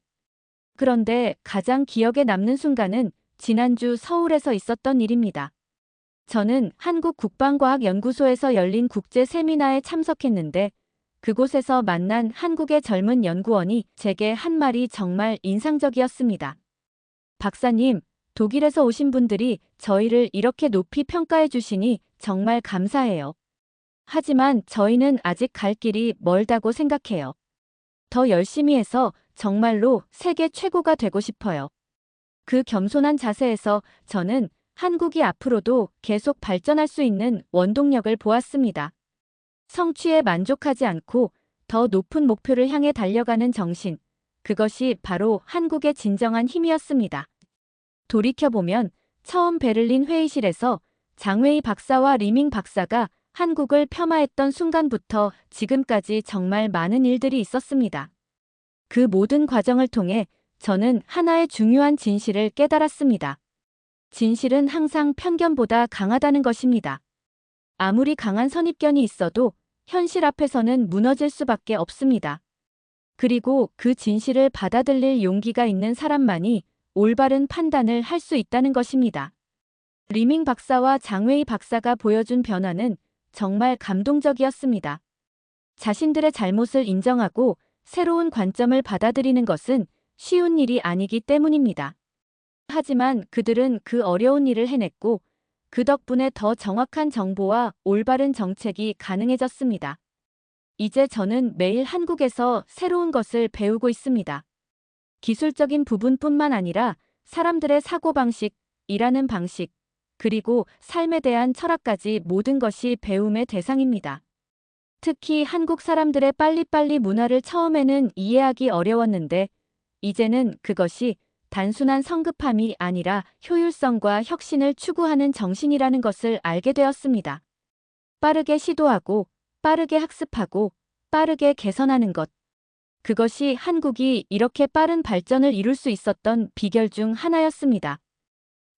S1: 그런데 가장 기억에 남는 순간은 지난주 서울에서 있었던 일입니다. 저는 한국국방과학연구소에서 열린 국제 세미나에 참석했는데 그곳에서 만난 한국의 젊은 연구원이 제게 한 말이 정말 인상적이었습니다. 박사님, 독일에서 오신 분들이 저희를 이렇게 높이 평가해 주시니 정말 감사해요. 하지만 저희는 아직 갈 길이 멀다고 생각해요. 더 열심히 해서 정말로 세계 최고가 되고 싶어요. 그 겸손한 자세에서 저는 한국이 앞으로도 계속 발전할 수 있는 원동력을 보았습니다. 성취에 만족하지 않고 더 높은 목표를 향해 달려가는 정신, 그것이 바로 한국의 진정한 힘이었습니다. 돌이켜보면 처음 베를린 회의실에서 장웨이 박사와 리밍 박사가 한국을 폄하했던 순간부터 지금까지 정말 많은 일들이 있었습니다. 그 모든 과정을 통해 저는 하나의 중요한 진실을 깨달았습니다. 진실은 항상 편견보다 강하다는 것입니다. 아무리 강한 선입견이 있어도 현실 앞에서는 무너질 수밖에 없습니다. 그리고 그 진실을 받아들일 용기가 있는 사람만이 올바른 판단을 할 수 있다는 것입니다. 리밍 박사와 장웨이 박사가 보여준 변화는 정말 감동적이었습니다. 자신들의 잘못을 인정하고 새로운 관점을 받아들이는 것은 쉬운 일이 아니기 때문입니다. 하지만 그들은 그 어려운 일을 해냈고 그 덕분에 더 정확한 정보와 올바른 정책이 가능해졌습니다. 이제 저는 매일 한국에서 새로운 것을 배우고 있습니다. 기술적인 부분뿐만 아니라 사람들의 사고방식, 일하는 방식, 그리고 삶에 대한 철학까지 모든 것이 배움의 대상입니다. 특히 한국 사람들의 빨리빨리 문화를 처음에는 이해하기 어려웠는데 이제는 그것이 단순한 성급함이 아니라 효율성과 혁신을 추구하는 정신이라는 것을 알게 되었습니다. 빠르게 시도하고 빠르게 학습하고 빠르게 개선하는 것. 그것이 한국이 이렇게 빠른 발전을 이룰 수 있었던 비결 중 하나였습니다.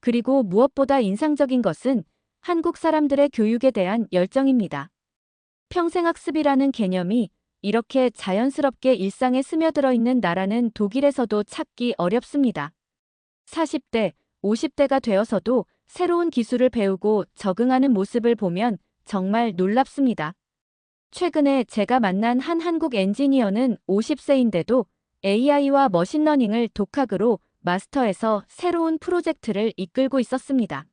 S1: 그리고 무엇보다 인상적인 것은 한국 사람들의 교육에 대한 열정입니다. 평생학습이라는 개념이 이렇게 자연스럽게 일상에 스며들어 있는 나라는 독일에서도 찾기 어렵습니다. 40대, 50대가 되어서도 새로운 기술을 배우고 적응하는 모습을 보면 정말 놀랍습니다. 최근에 제가 만난 한 한국 엔지니어는 50세인데도 AI와 머신러닝을 독학으로 마스터해서 새로운 프로젝트를 이끌고 있었습니다.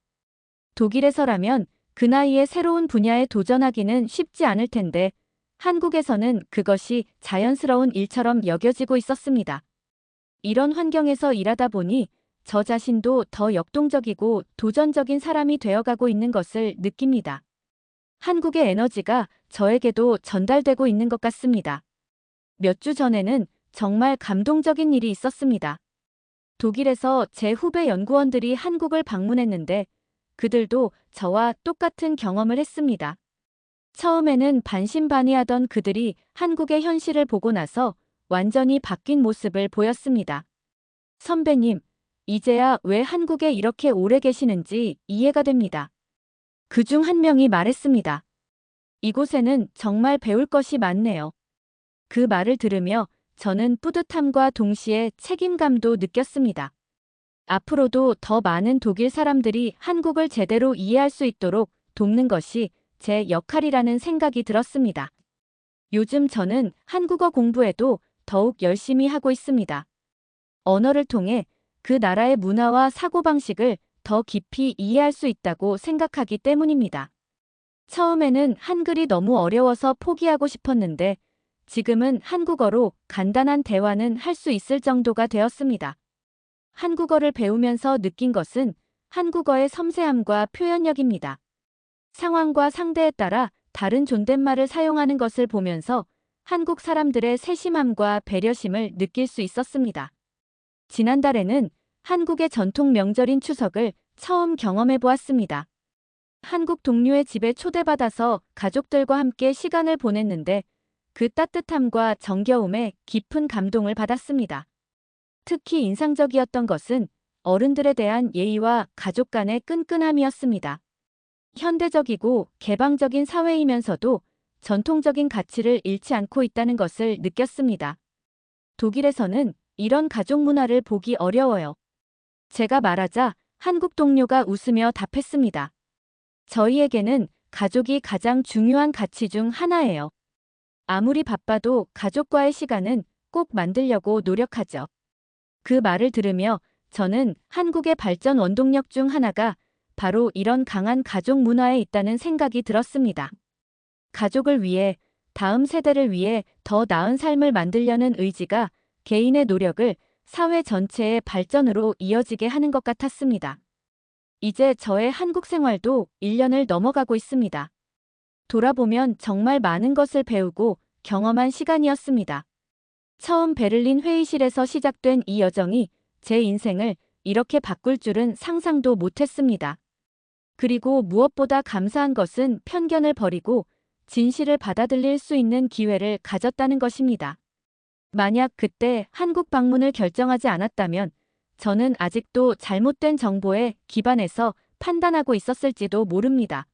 S1: 독일에서라면 그 나이에 새로운 분야에 도전하기는 쉽지 않을 텐데 한국에서는 그것이 자연스러운 일처럼 여겨지고 있었습니다. 이런 환경에서 일하다 보니 저 자신도 더 역동적이고 도전적인 사람이 되어가고 있는 것을 느낍니다. 한국의 에너지가 저에게도 전달되고 있는 것 같습니다. 몇 주 전에는 정말 감동적인 일이 있었습니다. 독일에서 제 후배 연구원들이 한국을 방문했는데 그들도 저와 똑같은 경험을 했습니다. 처음에는 반신반의하던 그들이 한국의 현실을 보고 나서 완전히 바뀐 모습을 보였습니다. 선배님, 이제야 왜 한국에 이렇게 오래 계시는지 이해가 됩니다. 그중 한 명이 말했습니다. 이곳에는 정말 배울 것이 많네요. 그 말을 들으며 저는 뿌듯함과 동시에 책임감도 느꼈습니다. 앞으로도 더 많은 독일 사람들이 한국을 제대로 이해할 수 있도록 돕는 것이 제 역할이라는 생각이 들었습니다. 요즘 저는 한국어 공부에도 더욱 열심히 하고 있습니다. 언어를 통해 그 나라의 문화와 사고방식을 더 깊이 이해할 수 있다고 생각하기 때문입니다. 처음에는 한글이 너무 어려워서 포기하고 싶었는데 지금은 한국어로 간단한 대화는 할 수 있을 정도가 되었습니다. 한국어를 배우면서 느낀 것은 한국어의 섬세함과 표현력입니다. 상황과 상대에 따라 다른 존댓말을 사용하는 것을 보면서 한국 사람들의 세심함과 배려심을 느낄 수 있었습니다. 지난달에는 한국의 전통 명절인 추석을 처음 경험해 보았습니다. 한국 동료의 집에 초대받아서 가족들과 함께 시간을 보냈는데 그 따뜻함과 정겨움에 깊은 감동을 받았습니다. 특히 인상적이었던 것은 어른들에 대한 예의와 가족 간의 끈끈함이었습니다. 현대적이고 개방적인 사회이면서도 전통적인 가치를 잃지 않고 있다는 것을 느꼈습니다. 독일에서는 이런 가족 문화를 보기 어려워요. 제가 말하자 한국 동료가 웃으며 답했습니다. 저희에게는 가족이 가장 중요한 가치 중 하나예요. 아무리 바빠도 가족과의 시간은 꼭 만들려고 노력하죠. 그 말을 들으며 저는 한국의 발전 원동력 중 하나가 바로 이런 강한 가족 문화에 있다는 생각이 들었습니다. 가족을 위해, 다음 세대를 위해 더 나은 삶을 만들려는 의지가 개인의 노력을 사회 전체의 발전으로 이어지게 하는 것 같았습니다. 이제 저의 한국 생활도 1년을 넘어가고 있습니다. 돌아보면 정말 많은 것을 배우고 경험한 시간이었습니다. 처음 베를린 회의실에서 시작된 이 여정이 제 인생을 이렇게 바꿀 줄은 상상도 못했습니다. 그리고 무엇보다 감사한 것은 편견을 버리고 진실을 받아들일 수 있는 기회를 가졌다는 것입니다. 만약 그때 한국 방문을 결정하지 않았다면 저는 아직도 잘못된 정보에 기반해서 판단하고 있었을지도 모릅니다.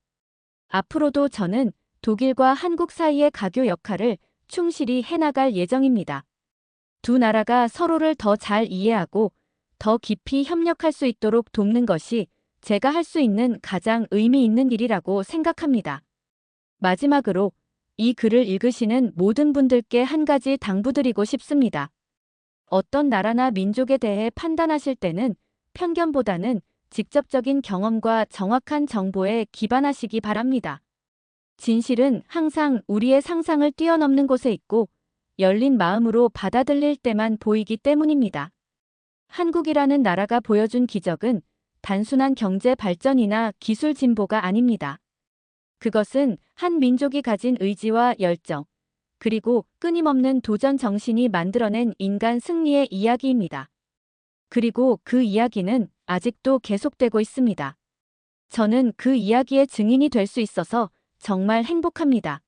S1: 앞으로도 저는 독일과 한국 사이의 가교 역할을 충실히 해나갈 예정입니다. 두 나라가 서로를 더 잘 이해하고 더 깊이 협력할 수 있도록 돕는 것이 제가 할 수 있는 가장 의미 있는 일이라고 생각합니다. 마지막으로 이 글을 읽으시는 모든 분들께 한 가지 당부드리고 싶습니다. 어떤 나라나 민족에 대해 판단하실 때는 편견보다는 직접적인 경험과 정확한 정보에 기반하시기 바랍니다. 진실은 항상 우리의 상상을 뛰어넘는 곳에 있고 열린 마음으로 받아들일 때만 보이기 때문입니다. 한국이라는 나라가 보여준 기적은 단순한 경제 발전이나 기술 진보가 아닙니다. 그것은 한 민족이 가진 의지와 열정, 그리고 끊임없는 도전 정신이 만들어낸 인간 승리의 이야기입니다. 그리고 그 이야기는 아직도 계속되고 있습니다. 저는 그 이야기의 증인이 될 수 있어서 정말 행복합니다.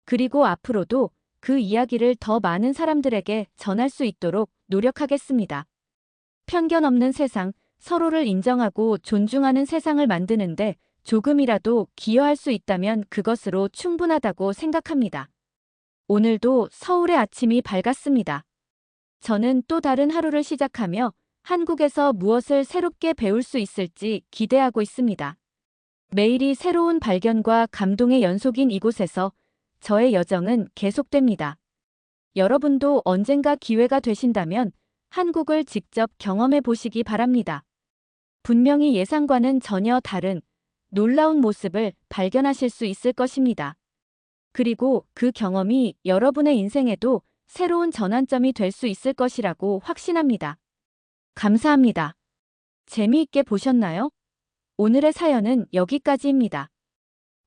S1: 그리고 앞으로도 그 이야기를 더 많은 사람들에게 전할 수 있도록 노력하겠습니다. 편견 없는 세상, 서로를 인정하고 존중하는 세상을 만드는데 조금이라도 기여할 수 있다면 그것으로 충분하다고 생각합니다. 오늘도 서울의 아침이 밝았습니다. 저는 또 다른 하루를 시작하며 한국에서 무엇을 새롭게 배울 수 있을지 기대하고 있습니다. 매일이 새로운 발견과 감동의 연속인 이곳에서 저의 여정은 계속됩니다. 여러분도 언젠가 기회가 되신다면 한국을 직접 경험해 보시기 바랍니다. 분명히 예상과는 전혀 다른 놀라운 모습을 발견하실 수 있을 것입니다. 그리고 그 경험이 여러분의 인생에도 새로운 전환점이 될 수 있을 것이라고 확신합니다. 감사합니다. 재미있게 보셨나요? 오늘의 사연은 여기까지입니다.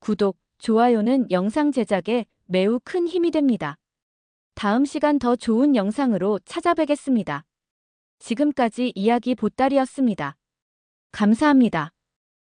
S1: 구독, 좋아요는 영상 제작에 매우 큰 힘이 됩니다. 다음 시간 더 좋은 영상으로 찾아뵙겠습니다. 지금까지 이야기 보따리였습니다. 감사합니다.